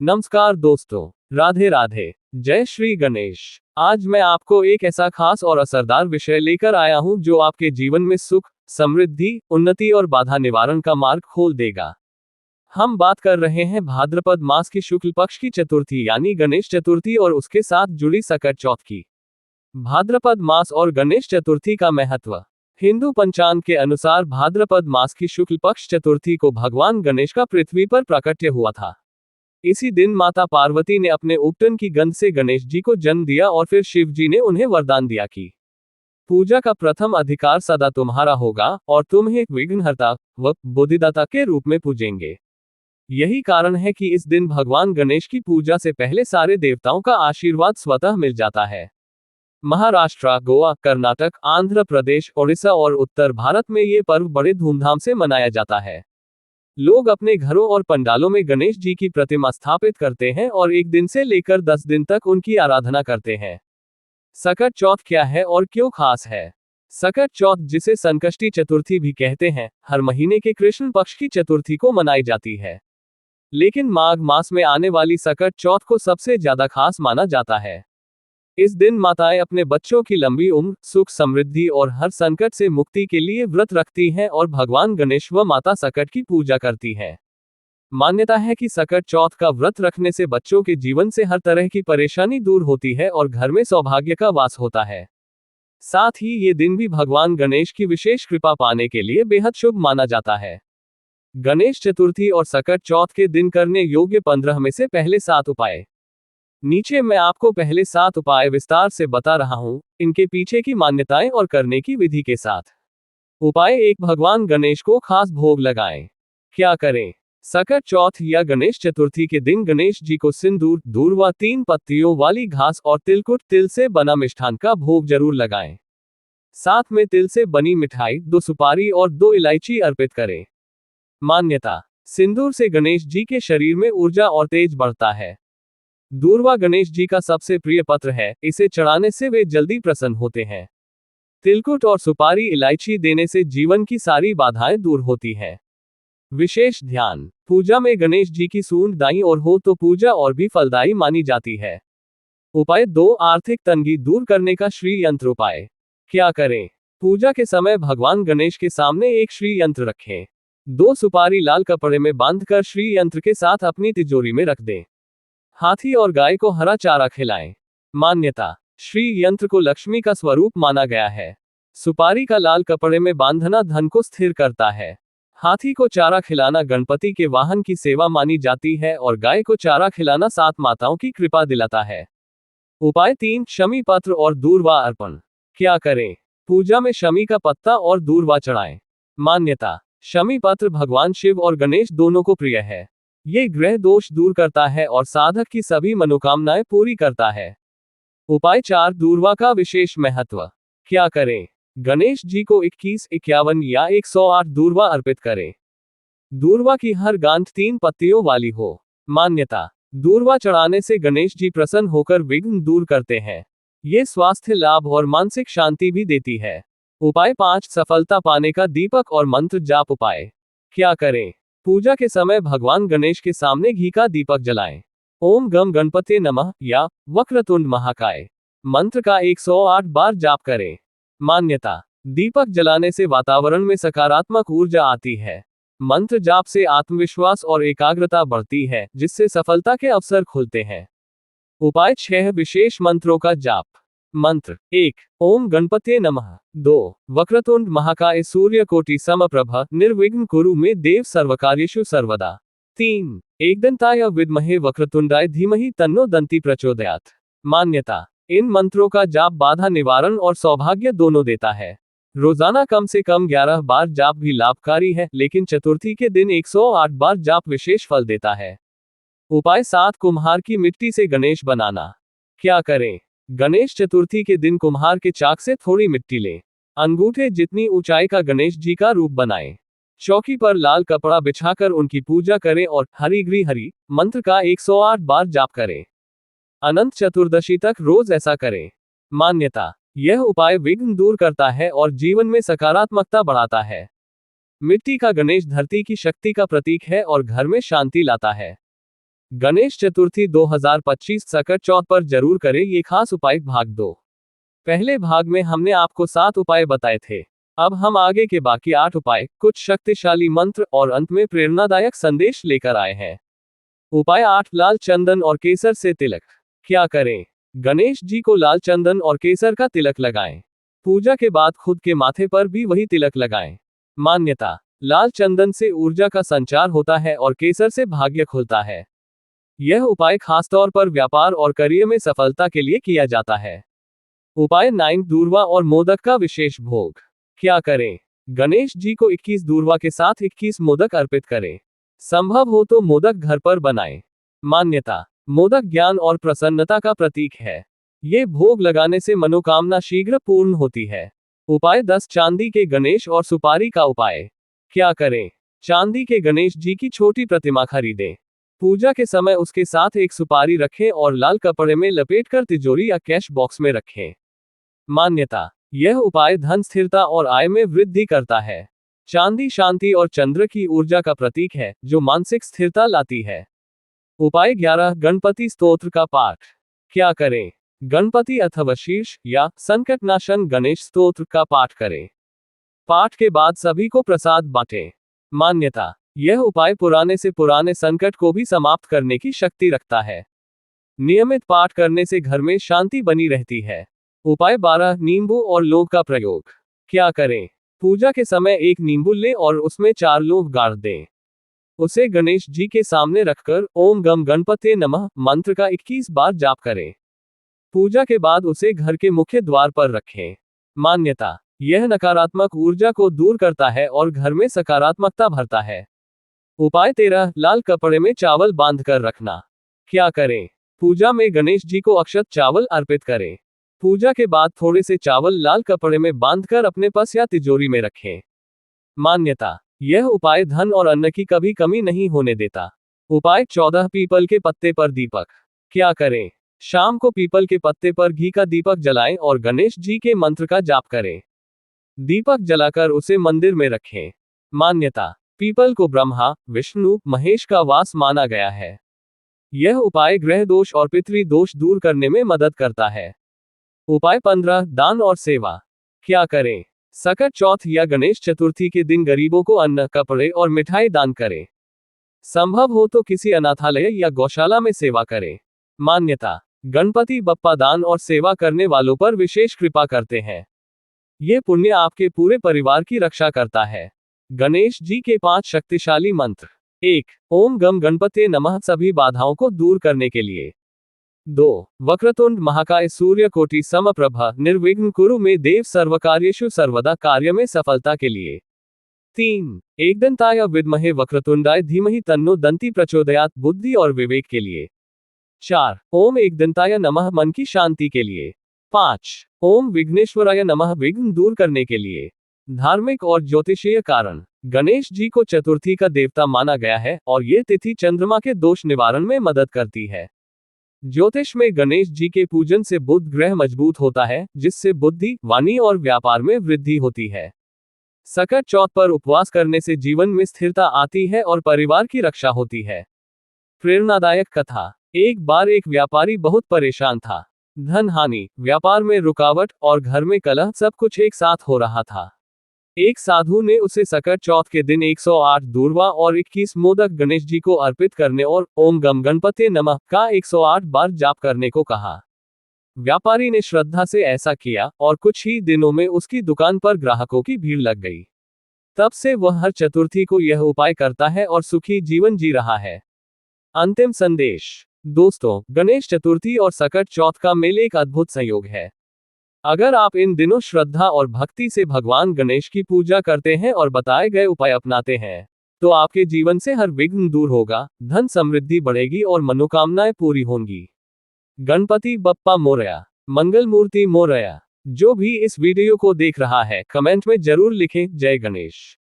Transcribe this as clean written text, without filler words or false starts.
नमस्कार दोस्तों, राधे राधे, जय श्री गणेश। आज मैं आपको एक ऐसा खास और असरदार विषय लेकर आया हूं जो आपके जीवन में सुख, समृद्धि, उन्नति और बाधा निवारण का मार्ग खोल देगा। हम बात कर रहे हैं भाद्रपद मास की शुक्ल पक्ष की चतुर्थी यानी गणेश चतुर्थी और उसके साथ जुड़ी सकट चौथ की। भाद्रपद मास और गणेश चतुर्थी का महत्व। हिंदू पंचांग के अनुसार भाद्रपद मास की शुक्ल पक्ष चतुर्थी को भगवान गणेश का पृथ्वी पर प्राकट्य हुआ था। इसी दिन माता पार्वती ने अपने उपटन की गंध से गणेश जी को जन्म दिया और फिर शिव जी ने उन्हें वरदान दिया कि पूजा का प्रथम अधिकार सदा तुम्हारा होगा और तुम ही विघ्नहर्ता व बुद्धिदाता के रूप में पूजेंगे। यही कारण है कि इस दिन भगवान गणेश की पूजा से पहले सारे देवताओं का आशीर्वाद स्वतः मिल जाता है। महाराष्ट्र, गोवा, कर्नाटक, आंध्र प्रदेश, ओडिशा और उत्तर भारत में ये पर्व बड़े धूमधाम से मनाया जाता है। लोग अपने घरों और पंडालों में गणेश जी की प्रतिमा स्थापित करते हैं और 1 दिन से लेकर 10 दिन तक उनकी आराधना करते हैं। सकट चौथ क्या है और क्यों खास है? सकट चौथ, जिसे संकष्टी चतुर्थी भी कहते हैं, हर महीने के कृष्ण पक्ष की चतुर्थी को मनाई जाती है। लेकिन माघ मास में आने वाली सकट चौथ को सबसे ज्यादा खास माना जाता है। इस दिन माताएं अपने बच्चों की लंबी उम्र, सुख, समृद्धि और हर संकट से मुक्ति के लिए व्रत रखती हैं और भगवान गणेश व माता सकट की पूजा करती हैं। मान्यता है कि सकट चौथ का व्रत रखने से बच्चों के जीवन से हर तरह की परेशानी दूर होती है और घर में सौभाग्य का वास होता है। साथ ही ये दिन भी भगवान गणेश की विशेष कृपा पाने के लिए बेहद शुभ माना जाता है। गणेश चतुर्थी और सकट चौथ के दिन करने योग्य 15 में से पहले 7 उपाय। नीचे मैं आपको पहले 7 उपाय विस्तार से बता रहा हूं, इनके पीछे की मान्यताएं और करने की विधि के साथ। उपाय 1, भगवान गणेश को खास भोग लगाएं। क्या करें? सकट चौथ या गणेश चतुर्थी के दिन गणेश जी को सिंदूर, दूर्वा, 3 पत्तियों वाली घास और तिलकुट, तिल से बना मिष्ठान का भोग जरूर लगाएं। साथ में तिल से बनी मिठाई, 2 सुपारी और 2 इलायची अर्पित करें। मान्यता, सिंदूर से गणेश जी के शरीर में ऊर्जा और तेज बढ़ता है। दूर्वा गणेश जी का सबसे प्रिय पत्र है, इसे चढ़ाने से वे जल्दी प्रसन्न होते हैं। तिलकुट और सुपारी, इलायची देने से जीवन की सारी बाधाएं दूर होती हैं। विशेष ध्यान, पूजा में गणेश जी की सूंड दाईं ओर हो तो पूजा और भी फलदायी मानी जाती है। उपाय 2, आर्थिक तंगी दूर करने का श्री यंत्र उपाय। क्या करें? पूजा के समय भगवान गणेश के सामने एक श्री यंत्र रखें। 2 सुपारी लाल कपड़े में बांधकर श्री यंत्र के साथ अपनी तिजोरी में रख दें। हाथी और गाय को हरा चारा खिलाएं। मान्यता, श्री यंत्र को लक्ष्मी का स्वरूप माना गया है। सुपारी का लाल कपड़े में बांधना धन को स्थिर करता है। हाथी को चारा खिलाना गणपति के वाहन की सेवा मानी जाती है और गाय को चारा खिलाना 7 माताओं की कृपा दिलाता है। उपाय 3, शमी पत्र और दूर्वा अर्पण। क्या करें? पूजा में शमी का पत्ता और दूर्वा चढ़ाएं। मान्यता, शमी पत्र भगवान शिव और गणेश दोनों को प्रिय है। ये ग्रह दोष दूर करता है और साधक की सभी मनोकामनाएं पूरी करता है। उपाय 4, दूर्वा का विशेष महत्व। क्या करें? गणेश जी को 21, 51 या 108 दूर्वा अर्पित करें। दूर्वा की हर गांठ 3 पत्तियों वाली हो। मान्यता, दूर्वा चढ़ाने से गणेश जी प्रसन्न होकर विघ्न दूर करते हैं। ये स्वास्थ्य लाभ और मानसिक शांति भी देती है। उपाय 5, सफलता पाने का दीपक और मंत्र जाप उपाय। क्या करें? पूजा के समय भगवान गणेश के सामने घी का दीपक जलाएं। ओम गम गणपते नमः या वक्रतुंड महाकाय मंत्र का 108 बार जाप करें। मान्यता, दीपक जलाने से वातावरण में सकारात्मक ऊर्जा आती है। मंत्र जाप से आत्मविश्वास और एकाग्रता बढ़ती है, जिससे सफलता के अवसर खुलते हैं। उपाय 6, विशेष मंत्रों का जाप। मंत्र 1, ओम गणपते नमः। 2, वक्रतुंड महाकाय सूर्यकोटि समप्रभ निर्विघ्न कुरु मे देव सर्वकार्येषु सर्वदा। 3, एकदंताय विद्महे वक्रतुंडाय धीमहि तन्नो दंती प्रचोदयात्। मान्यता, इन मंत्रों का जाप बाधा निवारण और सौभाग्य दोनों देता है। रोजाना कम से कम 11 बार जाप भी लाभकारी है, लेकिन चतुर्थी के दिन 108 बार जाप विशेष फल देता है। उपाय 7, कुम्हार की मिट्टी से गणेश बनाना। क्या करें? गणेश चतुर्थी के दिन कुम्हार के चाक से थोड़ी मिट्टी लें। अंगूठे जितनी ऊंचाई का गणेश जी का रूप बनाएं। चौकी पर लाल कपड़ा बिछाकर उनकी पूजा करें और हरि गृह हरि मंत्र का 108 बार जाप करें। अनंत चतुर्दशी तक रोज ऐसा करें। मान्यता, यह उपाय विघ्न दूर करता है और जीवन में सकारात्मकता बढ़ाता है। मिट्टी का गणेश धरती की शक्ति का प्रतीक है और घर में शांति लाता है। गणेश चतुर्थी 2025 सकट चौथ पर जरूर करें ये खास उपाय। भाग 2। पहले भाग में हमने आपको 7 उपाय बताए थे। अब हम आगे के बाकी 8 उपाय, कुछ शक्तिशाली मंत्र और अंत में प्रेरणादायक संदेश लेकर आए हैं। उपाय 8, लाल चंदन और केसर से तिलक। क्या करें? गणेश जी को लाल चंदन और केसर का तिलक लगाएं। पूजा के बाद खुद के माथे पर भी वही तिलक लगाएं। मान्यता, लाल चंदन से ऊर्जा का संचार होता है और केसर से भाग्य खुलता है। यह उपाय खासतौर पर व्यापार और करियर में सफलता के लिए किया जाता है। उपाय 9, दूर्वा और मोदक का विशेष भोग। क्या करें? गणेश जी को 21 दूर्वा के साथ 21 मोदक अर्पित करें। संभव हो तो मोदक घर पर बनाएं। मान्यता, मोदक ज्ञान और प्रसन्नता का प्रतीक है। ये भोग लगाने से मनोकामना शीघ्र पूर्ण होती है। उपाय 10, चांदी के गणेश और सुपारी का उपाय। क्या करें? चांदी के गणेश जी की छोटी प्रतिमा खरीदें। पूजा के समय उसके साथ एक सुपारी रखें और लाल कपड़े में लपेटकर तिजोरी या कैश बॉक्स में रखें। मान्यता, यह उपाय धन स्थिरता और आय में वृद्धि करता है। चांदी शांति और चंद्र की ऊर्जा का प्रतीक है, जो मानसिक स्थिरता लाती है। उपाय 11, गणपति स्तोत्र का पाठ। क्या करें? गणपति अथवा शीर्ष या संकटनाशन गणेश स्तोत्र का पाठ करें। पाठ के बाद सभी को प्रसाद बांटें। मान्यता, यह उपाय पुराने से पुराने संकट को भी समाप्त करने की शक्ति रखता है। नियमित पाठ करने से घर में शांति बनी रहती है। उपाय 12, नींबू और लौंग का प्रयोग। क्या करें? पूजा के समय एक नींबू लें और उसमें 4 लौंग गाड़ दें। उसे गणेश जी के सामने रखकर ओम गम गणपते नमः मंत्र का 21 बार जाप करें। पूजा के बाद उसे घर के मुख्य द्वार पर रखें। मान्यता, यह नकारात्मक ऊर्जा को दूर करता है और घर में सकारात्मकता भरता है। उपाय 13, लाल कपड़े में चावल बांधकर रखना। क्या करें? पूजा में गणेश जी को अक्षत चावल अर्पित करें। पूजा के बाद थोड़े से चावल लाल कपड़े में बांधकर अपने पास या तिजोरी में रखें। मान्यता, यह उपाय धन और अन्न की कभी कमी नहीं होने देता। उपाय 14, पीपल के पत्ते पर दीपक। क्या करें? शाम को पीपल के पत्ते पर घी का दीपक जलाएं और गणेश जी के मंत्र का जाप करें। दीपक जलाकर उसे मंदिर में रखें। मान्यता, पीपल को ब्रह्मा, विष्णु, महेश का वास माना गया है। यह उपाय ग्रह दोष और पितृ दोष दूर करने में मदद करता है। उपाय 15, दान और सेवा। क्या करें? सकट चौथ या गणेश चतुर्थी के दिन गरीबों को अन्न, कपड़े और मिठाई दान करें। संभव हो तो किसी अनाथालय या गौशाला में सेवा करें। मान्यता, गणपति बप्पा दान और सेवा करने वालों पर विशेष कृपा करते हैं। ये पुण्य आपके पूरे परिवार की रक्षा करता है। गणेश जी के 5 शक्तिशाली मंत्र। 1, ओम गम गणपते नमः सभी बाधाओं को दूर करने के लिए। 2, वक्रतुंड महाकाय सूर्यकोटि समप्रभ निर्विघ्न कुरु मे देव सर्वकार्येषु सर्वदा कार्य में सफलता के लिए। 3, एकदंताय विद्महे वक्रतुंडाय धीमहि तन्नो दंती प्रचोदयात् बुद्धि और विवेक के लिए। 4, ओम एकदंताय नमः मन की शांति के लिए। 5, ओम विघ्नेश्वराय नमः विघ्न दूर करने के लिए। धार्मिक और ज्योतिषीय कारण। गणेश जी को चतुर्थी का देवता माना गया है और ये तिथि चंद्रमा के दोष निवारण में मदद करती है। ज्योतिष में गणेश जी के पूजन से बुध ग्रह मजबूत होता है, जिससे बुद्धि, वाणी और व्यापार में वृद्धि होती है। सकट चौथ पर उपवास करने से जीवन में स्थिरता आती है और परिवार की रक्षा होती है। प्रेरणादायक कथा। एक बार एक व्यापारी बहुत परेशान था। धन हानि, व्यापार में रुकावट और घर में कलह सब कुछ एक साथ हो रहा था। एक साधु ने उसे सकट चौथ के दिन 108 दूर्वा और 21 मोदक गणेश जी को अर्पित करने और ओम गम गणपते नमः का 108 बार जाप करने को कहा। व्यापारी ने श्रद्धा से ऐसा किया और कुछ ही दिनों में उसकी दुकान पर ग्राहकों की भीड़ लग गई। तब से वह हर चतुर्थी को यह उपाय करता है और सुखी जीवन जी रहा है। अंतिम संदेश। दोस्तों, गणेश चतुर्थी और सकट चौथ का मेल एक अद्भुत संयोग है। अगर आप इन दिनों श्रद्धा और भक्ति से भगवान गणेश की पूजा करते हैं और बताए गए उपाय अपनाते हैं, तो आपके जीवन से हर विघ्न दूर होगा, धन समृद्धि बढ़ेगी और मनोकामनाएं पूरी होंगी। गणपति बप्पा मोरया, मंगल मूर्ति मोरया। जो भी इस वीडियो को देख रहा है, कमेंट में जरूर लिखें जय गणेश।